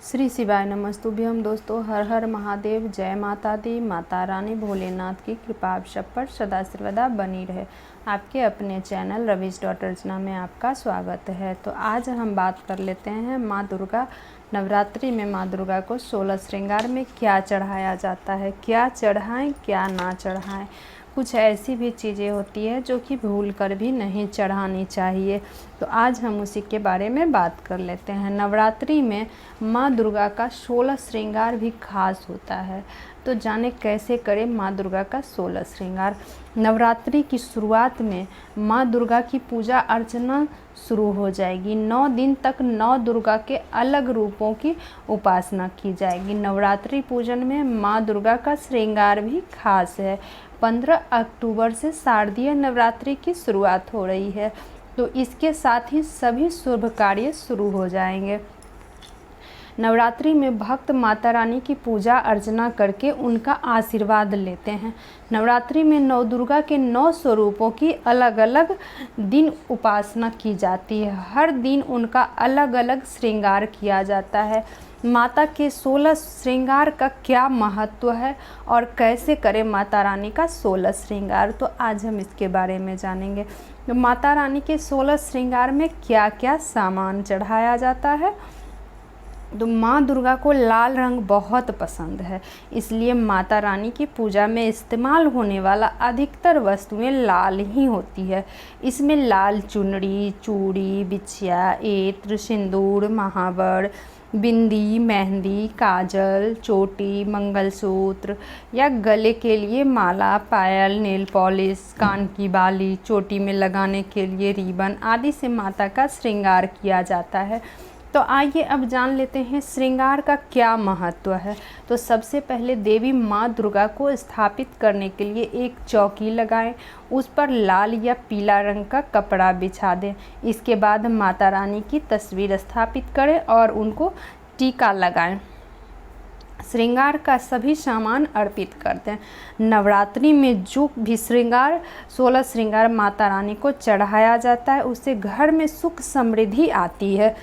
श्री शिवाय नमस्तुभ्यम। दोस्तों, हर हर महादेव, जय माता दी। माता रानी भोलेनाथ की कृपा आप सब पर सदा सर्वदा बनी रहे। आपके अपने चैनल रवीज डॉटर्सना में आपका स्वागत है। तो आज हम बात कर लेते हैं माँ दुर्गा। नवरात्रि में माँ दुर्गा को 16 श्रृंगार में क्या चढ़ाया जाता है, क्या चढ़ाएं क्या ना चढ़ाएं। कुछ ऐसी भी चीज़ें होती है जो कि भूल कर भी नहीं चढ़ानी चाहिए। तो आज हम उसी के बारे में बात कर लेते हैं। नवरात्रि में माँ दुर्गा का 16 श्रृंगार भी खास होता है। तो जाने कैसे करें माँ दुर्गा का 16 श्रृंगार। नवरात्रि की शुरुआत में माँ दुर्गा की पूजा अर्चना शुरू हो जाएगी। 9 दिन तक 9 दुर्गा के अलग रूपों की उपासना की जाएगी। नवरात्रि पूजन में माँ दुर्गा का श्रृंगार भी खास है। 15 अक्टूबर से शारदीय नवरात्रि की शुरुआत हो रही है, तो इसके साथ ही सभी शुभ कार्य शुरू हो जाएंगे। नवरात्रि में भक्त माता रानी की पूजा अर्चना करके उनका आशीर्वाद लेते हैं। नवरात्रि में नौ दुर्गा के 9 स्वरूपों की अलग अलग दिन उपासना की जाती है। हर दिन उनका अलग अलग श्रृंगार किया जाता है। माता के 16 श्रृंगार का क्या महत्व है और कैसे करें माता रानी का 16 श्रृंगार, तो आज हम इसके बारे में जानेंगे। तो माता रानी के 16 श्रृंगार में क्या क्या सामान चढ़ाया जाता है। तो माँ दुर्गा को लाल रंग बहुत पसंद है, इसलिए माता रानी की पूजा में इस्तेमाल होने वाला अधिकतर वस्तुएं लाल ही होती है। इसमें लाल चुनरी, चूड़ी, बिछिया, इत्र, सिंदूर, महावर, बिंदी, मेहंदी, काजल, चोटी, मंगलसूत्र या गले के लिए माला, पायल, नेल पॉलिश, कान की बाली, चोटी में लगाने के लिए रिबन आदि से माता का श्रृंगार किया जाता है। तो आइए अब जान लेते हैं श्रृंगार का क्या महत्व है। तो सबसे पहले देवी माँ दुर्गा को स्थापित करने के लिए एक चौकी लगाएं, उस पर लाल या पीला रंग का कपड़ा बिछा दें। इसके बाद माता रानी की तस्वीर स्थापित करें और उनको टीका लगाएं। श्रृंगार का सभी सामान अर्पित कर दें। नवरात्रि में जो भी 16 श्रृंगार माता रानी को चढ़ाया जाता है, उससे घर में सुख समृद्धि आती है,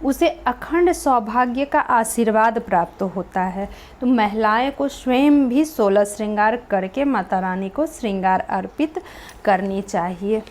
उसे अखंड सौभाग्य का आशीर्वाद प्राप्त होता है। तो महिलाएं को स्वयं भी 16 श्रृंगार करके माता रानी को श्रृंगार अर्पित करनी चाहिए।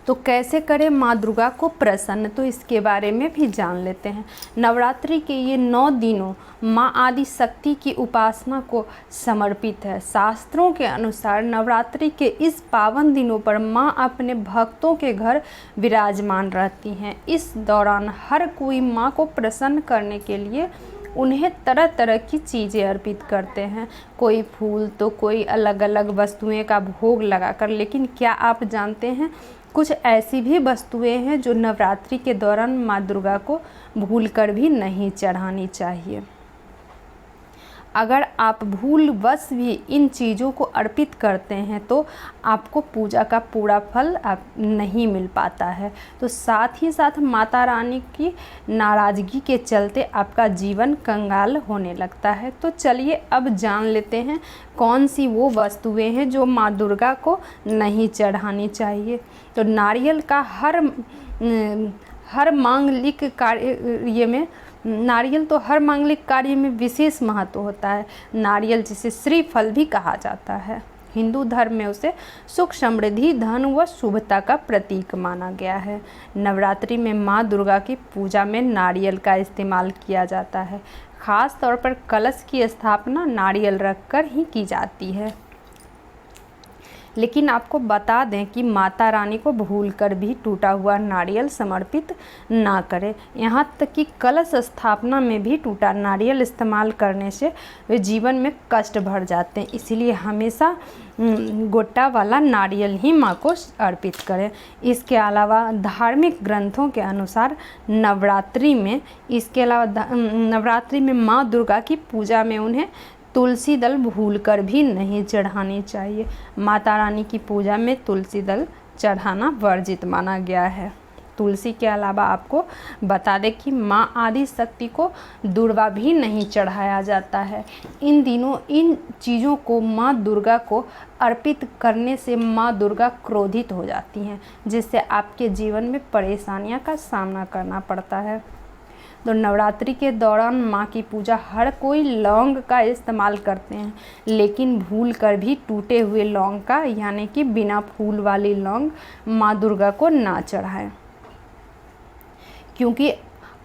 तो कैसे करें माँ दुर्गा को प्रसन्न, तो इसके बारे में भी जान लेते हैं। नवरात्रि के ये 9 दिनों माँ आदि शक्ति की उपासना को समर्पित है। शास्त्रों के अनुसार नवरात्रि के इस पावन दिनों पर माँ अपने भक्तों के घर विराजमान रहती हैं। इस दौरान हर कोई माँ को प्रसन्न करने के लिए उन्हें तरह तरह की चीज़ें अर्पित करते हैं। कोई फूल तो कोई अलग अलग वस्तुएं का भोग लगाकर। लेकिन क्या आप जानते हैं, कुछ ऐसी भी वस्तुएं हैं जो नवरात्रि के दौरान माँ दुर्गा को भूलकर भी नहीं चढ़ानी चाहिए। अगर आप भूलवश भी इन चीज़ों को अर्पित करते हैं तो आपको पूजा का पूरा फल नहीं मिल पाता है। तो साथ ही साथ माता रानी की नाराज़गी के चलते आपका जीवन कंगाल होने लगता है। तो चलिए अब जान लेते हैं कौन सी वो वस्तुएं हैं जो माँ दुर्गा को नहीं चढ़ानी चाहिए। तो नारियल का हर मांगलिक कार्य में नारियल तो हर मांगलिक कार्य में विशेष महत्व होता है। नारियल जिसे श्रीफल भी कहा जाता है, हिंदू धर्म में उसे सुख, समृद्धि, धन व शुभता का प्रतीक माना गया है। नवरात्रि में माँ दुर्गा की पूजा में नारियल का इस्तेमाल किया जाता है। खास तौर पर कलश की स्थापना नारियल रखकर ही की जाती है। लेकिन आपको बता दें कि माता रानी को भूलकर भी टूटा हुआ नारियल समर्पित ना करें। यहाँ तक कि कलश स्थापना में भी टूटा नारियल इस्तेमाल करने से वे जीवन में कष्ट भर जाते हैं। इसीलिए हमेशा गोटा वाला नारियल ही माँ को अर्पित करें। इसके अलावा धार्मिक ग्रंथों के अनुसार नवरात्रि में माँ दुर्गा की पूजा में उन्हें तुलसी दल भूलकर भी नहीं चढ़ानी चाहिए। माता रानी की पूजा में तुलसी दल चढ़ाना वर्जित माना गया है। तुलसी के अलावा आपको बता दें कि माँ आदि शक्ति को दूर्वा भी नहीं चढ़ाया जाता है। इन दिनों इन चीज़ों को माँ दुर्गा को अर्पित करने से माँ दुर्गा क्रोधित हो जाती हैं, जिससे आपके जीवन में परेशानियाँ का सामना करना पड़ता है। तो नवरात्रि के दौरान माँ की पूजा हर कोई लौंग का इस्तेमाल करते हैं, लेकिन भूल कर भी टूटे हुए लौंग का यानी कि बिना फूल वाली लौंग माँ दुर्गा को ना चढ़ाएं, क्योंकि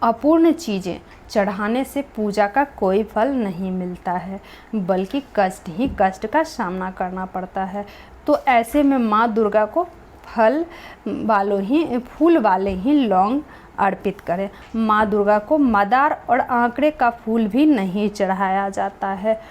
अपूर्ण चीज़ें चढ़ाने से पूजा का कोई फल नहीं मिलता है, बल्कि कष्ट ही कष्ट का सामना करना पड़ता है। तो ऐसे में माँ दुर्गा को फूल वाले ही लौंग अर्पित करें। माँ दुर्गा को मदार और आंकड़े का फूल भी नहीं चढ़ाया जाता है।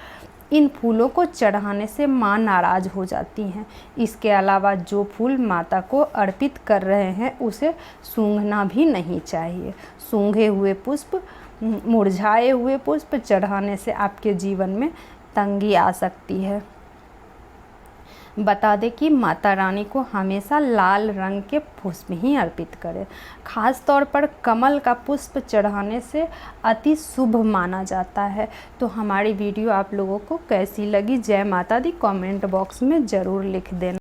इन फूलों को चढ़ाने से माँ नाराज़ हो जाती हैं। इसके अलावा जो फूल माता को अर्पित कर रहे हैं उसे सूंघना भी नहीं चाहिए। सूंघे हुए पुष्प, मुरझाए हुए पुष्प चढ़ाने से आपके जीवन में तंगी आ सकती है। बता दें कि माता रानी को हमेशा लाल रंग के पुष्प ही अर्पित करें। खास तौर पर कमल का पुष्प चढ़ाने से अति शुभ माना जाता है। तो हमारी वीडियो आप लोगों को कैसी लगी, जय माता दी कमेंट बॉक्स में ज़रूर लिख देना।